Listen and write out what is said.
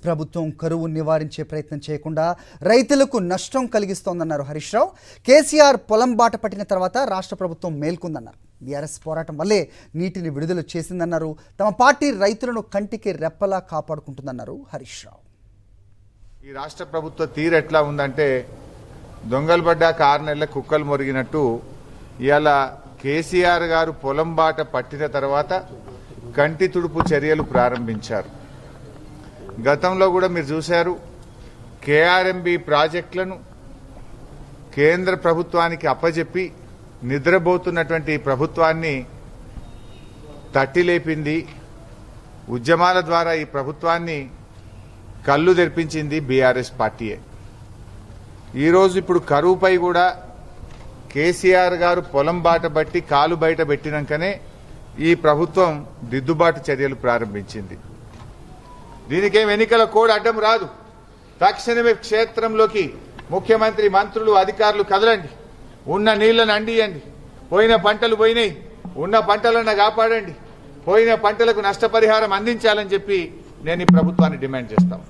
ప్రభుత్వం కరువు నివారించే ప్రయత్నం చేయకుండా రైతులకు నష్టం కలిగిస్తోందన్నారు హరీష్ రావు. కేసీఆర్ పొలం బాట పట్టిన తర్వాత రాష్ట్ర ప్రభుత్వం మేల్కొందన్నారు. బీఆర్ఎస్ పోరాటం వల్లే నీటిని విడుదల చేసిందన్నారు. తమ పార్టీ రైతులను కంటికి రెప్పలా కాపాడుకుంటుందన్నారు హరీష్ రావు. ఈ రాష్ట్ర ప్రభుత్వ తీరు ఎట్లా ఉందంటే దొంగలు పడ్డాక 6 నెలల కుక్కలు మొరిగినట్టు ఇవాళ కేసీఆర్ గారు పొలం బాట పట్టిన తర్వాత కంటి తుడుపు చర్యలు ప్రారంభించారు. గతంలో కూడా మీరు చూశారు, కేఆర్ఎంబి ప్రాజెక్టులను కేంద్ర ప్రభుత్వానికి అప్పజెప్పి నిద్రపోతున్నటువంటి ప్రభుత్వాన్ని తట్టిలేపింది. ఉద్యమాల ద్వారా ఈ ప్రభుత్వాన్ని కళ్ళు తెరిపించింది బీఆర్ఎస్ పార్టీయే. ఈరోజు ఇప్పుడు కరువుపై కూడా కేసీఆర్ గారు పొలం బాట బట్టి కాలు బయట పెట్టినాకనే ఈ ప్రభుత్వం దిద్దుబాటు చర్యలు ప్రారంభించింది. దీనికేం ఎన్నికల కోడ్ అడ్డం రాదు. తక్షణమే క్షేత్రంలోకి ముఖ్యమంత్రి, మంత్రులు, అధికారులు కదలండి. ఉన్న నీళ్లను అండియండి. పోయిన పంటలు పోయినాయి, ఉన్న పంటలను కాపాడండి. పోయిన పంటలకు నష్టపరిహారం అందించాలని చెప్పి నేను ఈ ప్రభుత్వాన్ని డిమాండ్ చేస్తాను.